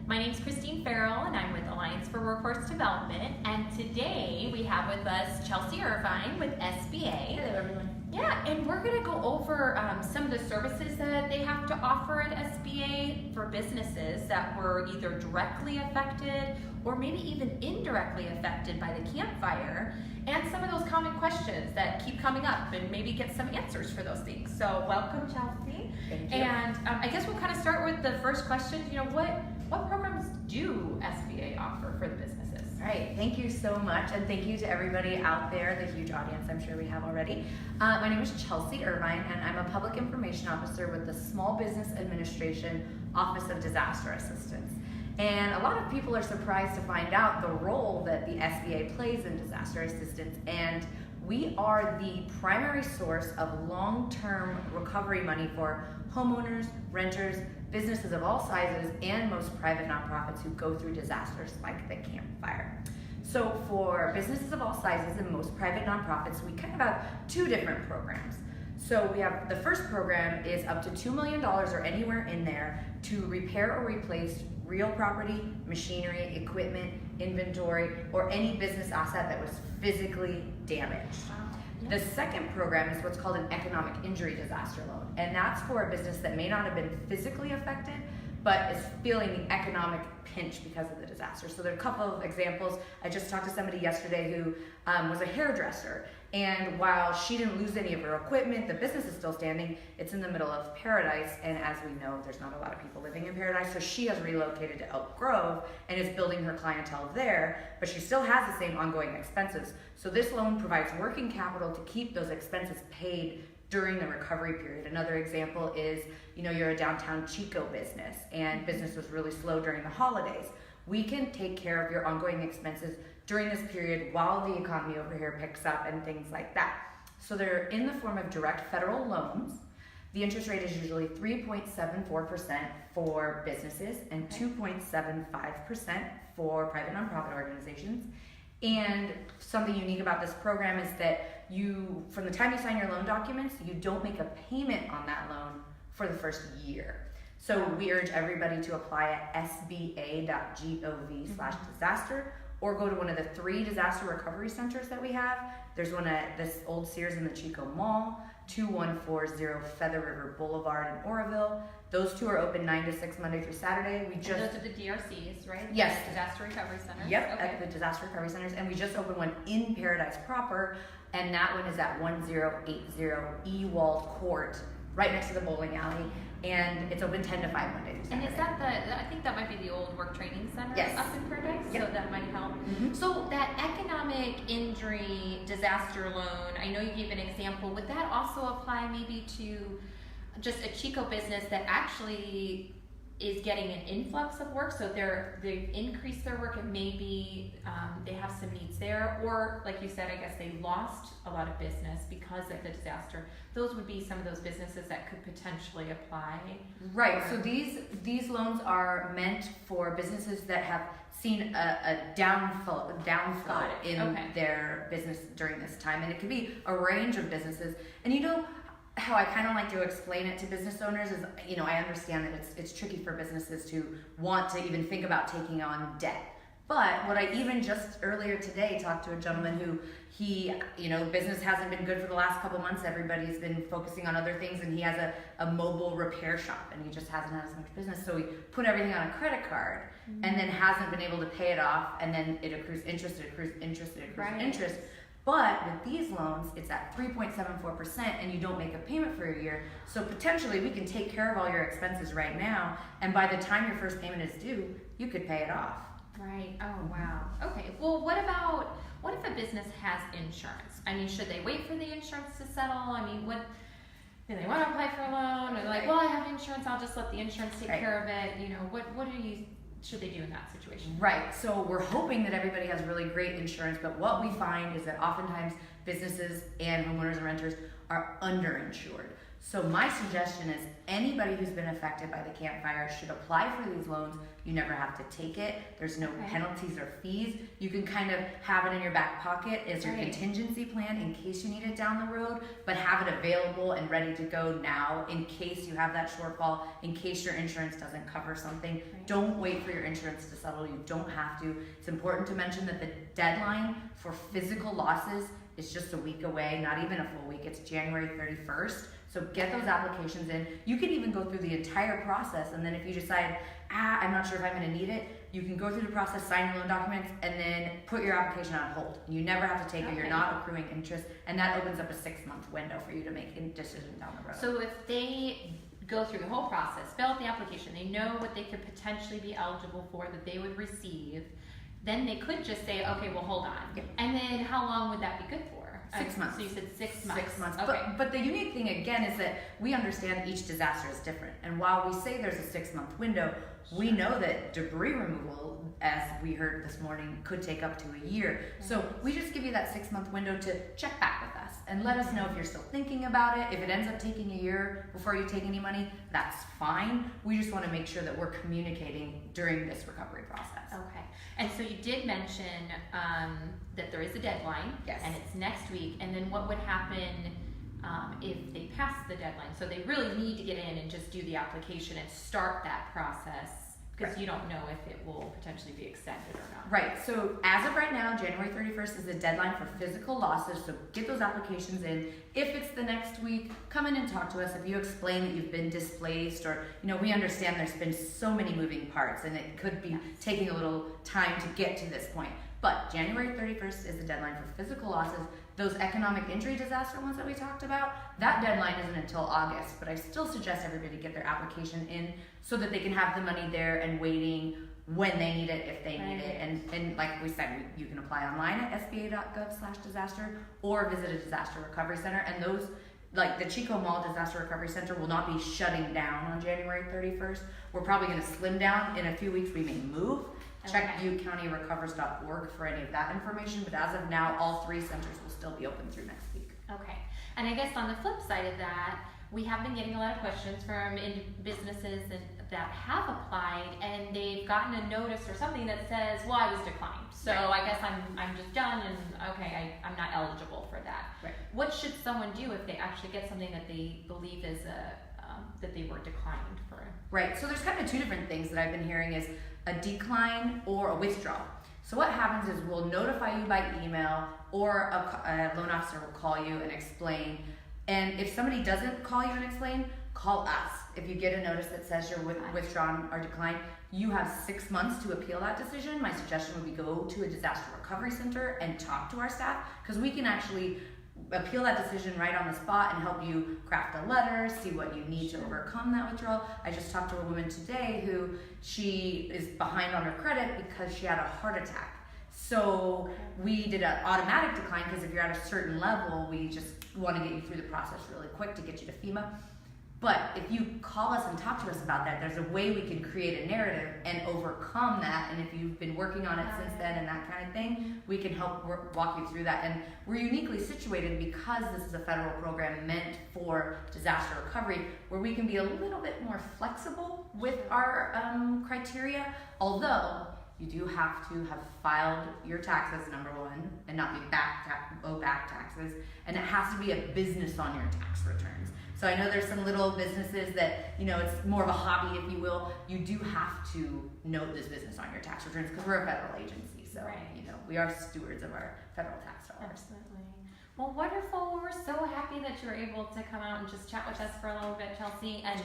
My name's Kristine Farrell, and I'm with Alliance for Workforce Development. And today we have with us Chelsea Irvine with SBA. Hello, everyone. Yeah, and we're going to go over some of the services that they have to offer at SBA for businesses that were either directly affected or maybe even indirectly affected by the Camp Fire, and some of those common questions that keep coming up, and maybe get some answers for those things. So welcome, Chelsea. Thank you. And I guess we'll kind of start with the first question. You know, what programs do SBA offer for the businesses? All right, thank you so much, and thank you to everybody out there, the huge audience I'm sure we have already. My name is Chelsea Irvine, and I'm a Public Information Officer with the Small Business Administration Office of Disaster Assistance. And a lot of people are surprised to find out the role that the SBA plays in disaster assistance, and we are the primary source of long-term recovery money for homeowners, renters, businesses of all sizes, and most private nonprofits who go through disasters like the Camp Fire. So for businesses of all sizes and most private nonprofits, we kind of have two different programs. So we have, the first program is up to $2 million or anywhere in there to repair or replace real property, machinery, equipment, inventory, or any business asset that was physically damaged. The second program is what's called an economic injury disaster loan, and that's for a business that may not have been physically affected, but is feeling the economic pinch because of the disaster. So there are a couple of examples. I just talked to somebody yesterday who was a hairdresser, and while she didn't lose any of her equipment, the business is still standing. It's in the middle of Paradise, and as we know, there's not a lot of people living in Paradise, so she has relocated to Elk Grove and is building her clientele there, but she still has the same ongoing expenses. So this loan provides working capital to keep those expenses paid during the recovery period. Another example is, you know, you're a downtown Chico business and business was really slow during the holidays. We can take care of your ongoing expenses during this period while the economy over here picks up and things like that. So they're in the form of direct federal loans. The interest rate is usually 3.74% for businesses and 2.75% for private nonprofit organizations. And something unique about this program is that you, from the time you sign your loan documents, you don't make a payment on that loan for the first year. So we urge everybody to apply at sba.gov/disaster or go to one of the 3 disaster recovery centers that we have. There's one at this old Sears in the Chico Mall, 2140 Feather River Boulevard in Oroville. Those 2 are open 9 to 6 Monday through Saturday. Those are the DRCs, right? Yes. The disaster recovery centers. Yep, okay. at the disaster recovery centers. And we just opened one in Paradise proper, and that one is at 1080 Ewald Court, right next to the bowling alley. And it's open 10 to 5 Monday through Saturday. And is that I think that might be the old work training center up in Paradise? Yep. So that might help. Mm-hmm. So that economic injury disaster loan, I know you gave an example. Would that also apply maybe to just a Chico business that actually is getting an influx of work? So they've increased their work and maybe they have some needs there, or like you said, I guess they lost a lot of business because of the disaster. Those would be some of those businesses that could potentially apply. Right, so these loans are meant for businesses that have seen a downflow in their business during this time, and it could be a range of businesses. And you know how I kind of like to explain it to business owners is, you know, I understand that it's tricky for businesses to want to even think about taking on debt. But what I even just earlier today talked to a gentleman who business hasn't been good for the last couple months. Everybody's been focusing on other things, and he has a mobile repair shop, and he just hasn't had as much business. So he put everything on a credit card, and then hasn't been able to pay it off, and then it accrues interest, interest. But with these loans, it's at 3.74%, and you don't make a payment for a year. So potentially, we can take care of all your expenses right now, and by the time your first payment is due, you could pay it off. Right. Oh, wow. Okay. Well, what if a business has insurance? I mean, should they wait for the insurance to settle? I mean, do they want to apply for a loan? Or like, well, I have insurance, I'll just let the insurance take care of it. You know, what should they do in that situation? Right. So we're hoping that everybody has really great insurance, but what we find is that oftentimes businesses and homeowners and renters are underinsured. So my suggestion is anybody who's been affected by the Camp Fire should apply for these loans. You never have to take it. There's no penalties or fees. You can kind of have it in your back pocket as your contingency plan in case you need it down the road, but have it available and ready to go now in case you have that shortfall, in case your insurance doesn't cover something. Don't wait for your insurance to settle. You don't have to. It's important to mention that the deadline for physical losses is just a week away, not even a full week. It's January 31st. So get those applications in. You can even go through the entire process, and then if you decide, I'm not sure if I'm gonna need it, you can go through the process, sign your loan documents, and then put your application on hold. You never have to take it, you're not accruing interest, and that opens up a 6-month window for you to make a decision down the road. So if they go through the whole process, fill out the application, they know what they could potentially be eligible for, that they would receive, then they could just say, okay, well, hold on. Yep. And then how long would that be good for? 6 months. So you said 6 months. 6 months. Okay. But the unique thing again is that we understand each disaster is different. And while we say there's a 6-month window, we know that debris removal, as we heard this morning, could take up to a year. So we just give you that 6-month window to check back with us and let us know if you're still thinking about it. If it ends up taking a year before you take any money, that's fine. We just want to make sure that we're communicating during this recovery process. Okay. And so you did mention that there is a deadline, Yes. and it's next week. And then what would happen if they pass the deadline? So they really need to get in and just do the application and start that process, because you don't know if it will potentially be extended or not. Right, so as of right now, January 31st is the deadline for physical losses, so get those applications in. If it's the next week, come in and talk to us. If you explain that you've been displaced, or, we understand there's been so many moving parts and it could be taking a little time to get to this point. But January 31st is the deadline for physical losses. Those economic injury disaster ones that we talked about, that deadline isn't until August, but I still suggest everybody get their application in so that they can have the money there and waiting when they need it, if they need it. And like we said, you can apply online at sba.gov/disaster or visit a disaster recovery center. And those, like the Chico Mall Disaster Recovery Center, will not be shutting down on January 31st. We're probably going to slim down. In a few weeks, we may move. Check buttecountyrrecovers.org for any of that information, but as of now, all 3 centers will still be open through next week. Okay. And I guess on the flip side of that, we have been getting a lot of questions from businesses that have applied, and they've gotten a notice or something that says, well, I was declined. So I guess I'm just done, and okay, I'm not eligible for that. Right. What should someone do if they actually get something that they believe is that they were declined for? Right, so there's kind of 2 different things that I've been hearing is a decline or a withdrawal. So what happens is we'll notify you by email, or a loan officer will call you and explain. And if somebody doesn't call you and explain, call us. If you get a notice that says you're withdrawn or declined, you have 6 months to appeal that decision. My suggestion would be go to a disaster recovery center and talk to our staff, because we can actually appeal that decision right on the spot and help you craft a letter, see what you need to overcome that withdrawal. I just talked to a woman today who she is behind on her credit because she had a heart attack. So we did an automatic decline, because if you're at a certain level, we just want to get you through the process really quick to get you to FEMA. But if you call us and talk to us about that, there's a way we can create a narrative and overcome that. And if you've been working on it since then and that kind of thing, we can help walk you through that. And we're uniquely situated because this is a federal program meant for disaster recovery, where we can be a little bit more flexible with our criteria. Although you do have to have filed your taxes, number one, and not be owe back taxes. And it has to be a business on your tax returns. So I know there's some little businesses that, it's more of a hobby, if you will. You do have to note this business on your tax returns, because we're a federal agency. So, we are stewards of our federal tax dollars. Absolutely. Well, wonderful. Well, we're so happy that you were able to come out and just chat with us for a little bit, Chelsea. And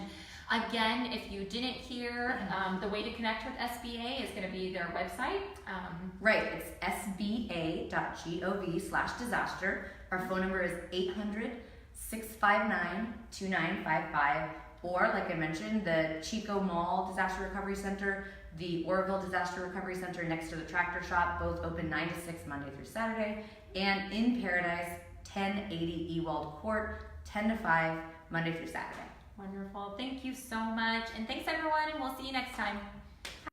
again, if you didn't hear, the way to connect with SBA is going to be their website. Right. It's sba.gov/disaster. Our phone number is 800-659-2955, or like I mentioned, the Chico Mall Disaster Recovery Center, the Oroville Disaster Recovery Center next to the tractor shop, both open 9 to 6 Monday through Saturday, and in Paradise, 1080 Ewald Court, 10 to 5 Monday through Saturday. Wonderful. Thank you so much. And thanks everyone, and we'll see you next time.